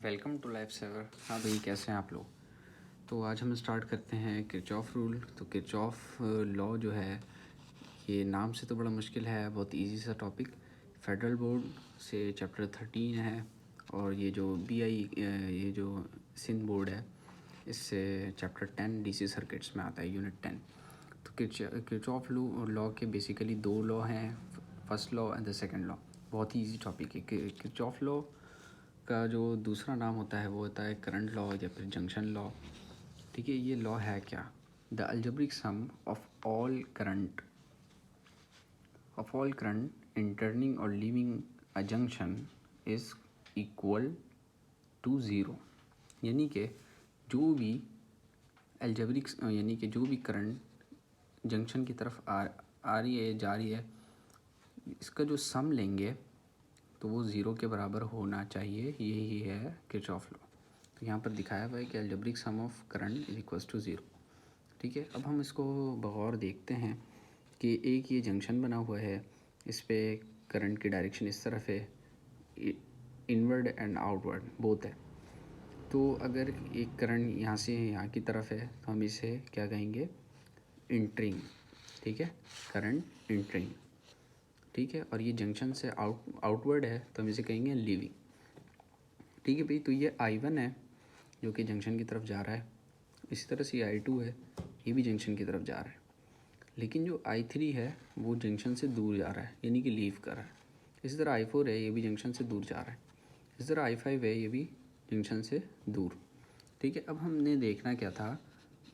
Welcome to life saver. हाँ भाई, कैसे हैं आप लोग। तो आज हम स्टार्ट करते हैं किरचॉफ रूल। तो किरचॉफ लॉ जो है, ये नाम से तो बड़ा मुश्किल है, बहुत इजी सा टॉपिक। फेडरल बोर्ड से चैप्टर 13 है, और ये जो ये जो सिंध बोर्ड है, इससे चैप्टर 10 डीसी सर्किट्स में आता है, यूनिट 10। तो किरचॉफ लॉ के बेसिकली दो लॉ हैं, first law and the second law. बहुत ही इजी टॉपिक है। किरचॉफ लॉ का जो दूसरा नाम होता है वो होता है करंट लॉ या फिर जंक्शन लॉ। ठीक है, ये लॉ है क्या? The algebraic sum of all current entering और leaving a junction is equal to zero. यानी कि जो भी जो भी करंट जंक्शन की तरफ आ रही है, जा रही है, इसका जो सम लेंगे तो वो ज़ीरो के बराबर होना चाहिए। यही है किरचॉफ लॉ। तो यहाँ पर दिखाया हुआ है कि algebraic sum of current is equals to zero. ठीक है, अब हम इसको बगौर देखते हैं कि एक ये जंक्शन बना हुआ है, इस पे करंट की डायरेक्शन इस तरफ है, इनवर्ड एंड आउटवर्ड बोथ है। तो अगर एक करंट यहाँ से यहाँ की तरफ है तो हम इसे क्या कहेंगे? इंटरिंग। ठीक है, करंट इंटरिंग। ठीक है, और ये जंक्शन से आउटवर्ड है तो हम इसे कहेंगे लीविंग। ठीक है भाई, तो ये I1 है जो कि जंक्शन की तरफ जा रहा है। इसी तरह से ये I2 है, ये भी जंक्शन की तरफ जा रहा है। लेकिन जो I3 है वो जंक्शन से दूर जा रहा है, यानी कि लीव कर रहा है। इसी तरह I4 है, ये भी जंक्शन से दूर जा रहा है। इसी तरह I5 है, ये भी जंक्शन से दूर। ठीक है, अब हमने देखना क्या था,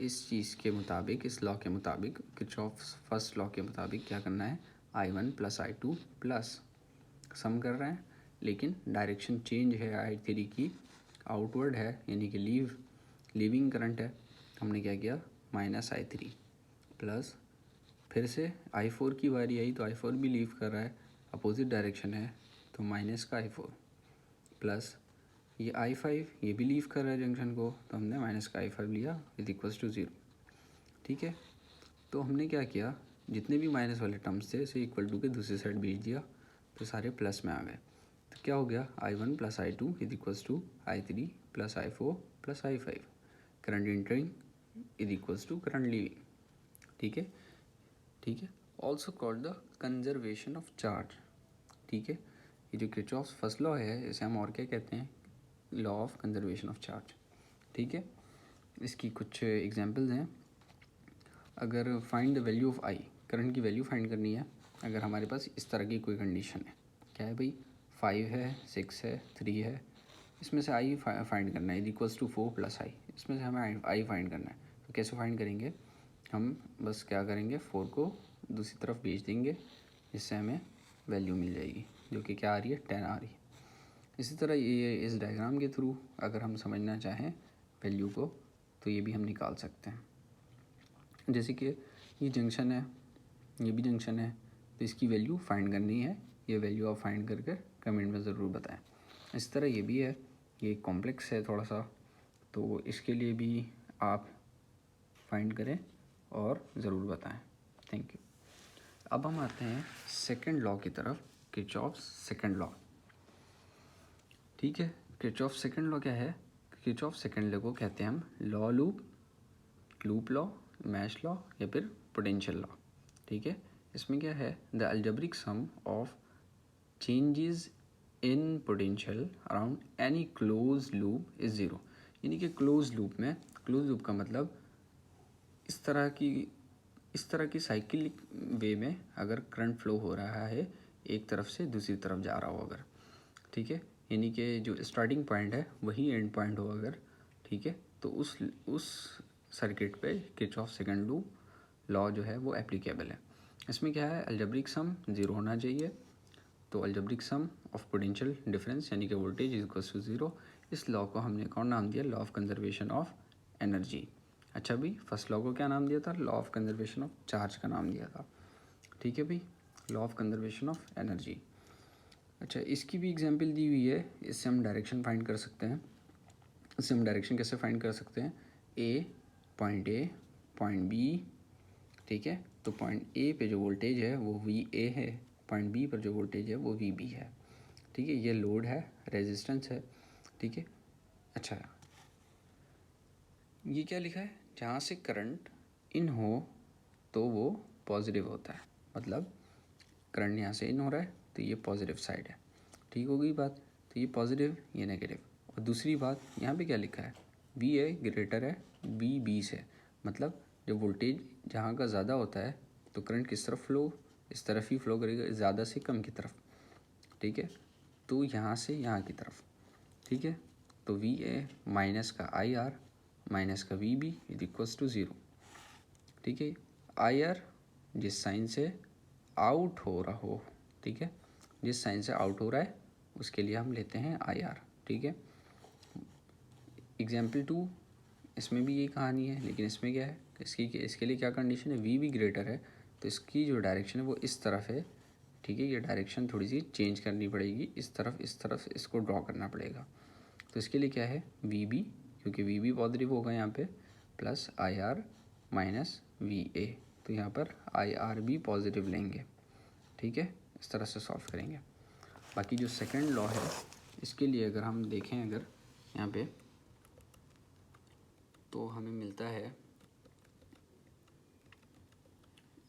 इस चीज़ के मुताबिक, इस लॉ के मुताबिक, किरचॉफ फर्स्ट लॉ के मुताबिक क्या करना है? I1 प्लस I2 प्लस सम कर रहे हैं, लेकिन डायरेक्शन चेंज है I3 की, आउटवर्ड है, यानी कि लीविंग करंट है। हमने क्या किया? माइनस I3 प्लस, फिर से I4 की बारी आई तो I4 भी लीव कर रहा है, अपोजिट डायरेक्शन है, तो माइनस का I4 प्लस ये I5 ये भी लीव कर रहा है जंक्शन को, तो हमने माइनस का I5 लिया इज इक्वल्स टू ज़ीरो। ठीक है, तो हमने क्या किया, जितने भी माइनस वाले टर्म्स थे इसे इक्वल टू के दूसरी साइड भेज दिया, तो सारे प्लस में आ गए। तो क्या हो गया? I1 plus I2 is equals to I3 plus I4 plus I5। Current entering is equals to current leaving. ठीक है, ठीक है, also called the conservation of charge. ठीक है, ये जो किरचॉफ्स फर्स्ट लॉ है इसे हम और क्या कहते हैं? Law of conservation of charge. ठीक है, इसकी कुछ एग्जांपल्स हैं। अगर find the value of I, current की वैल्यू फाइंड करनी है, अगर हमारे पास इस तरह की कोई कंडीशन है, क्या है भाई? 5 है, 6 है, 3 है, इसमें से आई फाइंड करना है, इज इक्वल्स टू 4 प्लस आई, इसमें से हमें आई फाइंड करना है। तो कैसे फाइंड करेंगे? हम बस क्या करेंगे, 4 को दूसरी तरफ भेज देंगे, जिससे हमें वैल्यू मिल जाएगी, जो कि क्या आ रही है? 10 आ रही है। इसी तरह ये इस डायग्राम के थ्रू अगर हम समझना चाहें वैल्यू को, तो ये भी हम निकाल सकते हैं। जैसे कि ये जंक्शन है, ये भी जंक्शन है, तो इसकी वैल्यू फाइंड करनी है। ये वैल्यू आप फाइंड करके कमेंट में ज़रूर बताएं। इस तरह ये भी है, ये कॉम्प्लेक्स है थोड़ा सा, तो इसके लिए भी आप फाइंड करें और ज़रूर बताएं। Thank you. अब हम आते हैं सेकंड लॉ की तरफ, किरचॉफ्स सेकंड लॉ। ठीक है, किरचॉफ सेकंड लॉ क्या है? किरचॉफ सेकंड लॉ को कहते हैं हम लूप लॉ, मैश लॉ या फिर पोटेंशियल लॉ। ठीक है, इसमें क्या है? The algebraic sum of changes in potential around any close loop is zero. यानी कि क्लोज लूप में, क्लोज लूप का मतलब इस तरह की साइक्लिक वे में अगर करंट फ्लो हो रहा है एक तरफ से दूसरी तरफ जा रहा हो अगर, ठीक है, यानी कि जो स्टार्टिंग पॉइंट है वही एंड पॉइंट हो अगर, ठीक है, तो उस सर्किट पे किरचॉफ सेकंड लॉ जो है वो एप्लीकेबल है। इसमें क्या है? अलजेब्रिक सम ज़ीरो होना चाहिए। तो algebraic sum of potential difference यानी कि voltage is equal to zero. इस लॉ को हमने कौन नाम दिया? Law of conservation of energy. अच्छा भाई, फर्स्ट लॉ को क्या नाम दिया था? Law of conservation of charge का नाम दिया था। ठीक है भाई, law of conservation of energy. अच्छा, इसकी भी एग्जांपल दी हुई है, इससे हम डायरेक्शन फाइंड कर सकते हैं। इससे हम डायरेक्शन कैसे फाइंड कर सकते हैं? ए, पॉइंट बी, ठीक है, तो पॉइंट ए पे जो वोल्टेज है वो VA है, पॉइंट बी पर जो वोल्टेज है वो VB है। ठीक है, ये लोड है, रेजिस्टेंस है। ठीक है, अच्छा, ये क्या लिखा है, जहाँ से करंट इन हो तो वो पॉजिटिव होता है, मतलब करंट यहाँ से इन हो रहा है तो ये पॉजिटिव साइड है। ठीक हो गई बात, तो ये पॉजिटिव ये नेगेटिव। और दूसरी बात यहाँ पे क्या लिखा है, वी ए ग्रेटर है वी बी से, मतलब जब वोल्टेज जहाँ का ज़्यादा होता है तो करंट किस तरफ फ्लो, इस तरफ ही फ्लो करेगा, ज़्यादा से कम की तरफ। ठीक है, तो यहाँ से यहाँ की तरफ। ठीक है, तो वी ए माइनस का आई आर माइनस का V B is equals to zero. ठीक है, आई आर जिस साइन से आउट हो रहा हो, ठीक है, जिस साइन से आउट हो रहा है उसके लिए हम लेते हैं आई आर। ठीक है, एग्जाम्पल 2 इसमें भी यही कहानी है, लेकिन इसमें क्या है, इसके लिए क्या कंडीशन है, वी भी ग्रेटर है तो इसकी जो डायरेक्शन है वो इस तरफ है। ठीक है, ये डायरेक्शन थोड़ी सी चेंज करनी पड़ेगी, इस तरफ इसको ड्रॉ करना पड़ेगा। तो इसके लिए क्या है, वी बी, क्योंकि वी बी पॉजिटिव होगा यहाँ पे, plus I R minus V A, तो यहाँ पर आई आर भी पॉजिटिव लेंगे। ठीक है, इस तरह से सॉल्व करेंगे। बाकी जो सेकंड लॉ है इसके लिए अगर हम देखें अगर यहाँ पे, तो हमें मिलता है,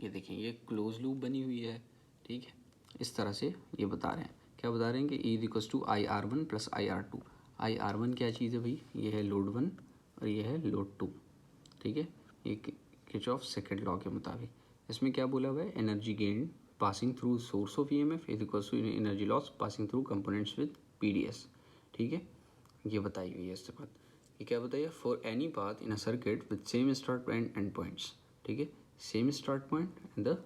ये देखें ये क्लोज लूप बनी हुई है। ठीक है, इस तरह से ये बता रहे हैं, क्या बता रहे हैं कि E equals to I R one plus I R two. I R one क्या चीज़ है भाई, ये है लोड वन और ये है लोड टू। ठीक है, ये किरचॉफ सेकंड लॉ के मुताबिक। इसमें क्या बोला हुआ है, energy gain passing through source of EMF is equals to energy loss passing through components with PDs. ठीक है, ये बताई हुई है इसके बाद। ये क्या बताइए, for any path in a circuit with same start point and points. ठीक है, same start point and the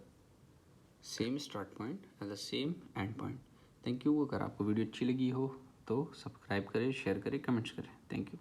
same and point. Thank you. अगर आपको वीडियो अच्छी लगी हो तो सब्सक्राइब करें, शेयर करें, कमेंट्स करें। Thank you.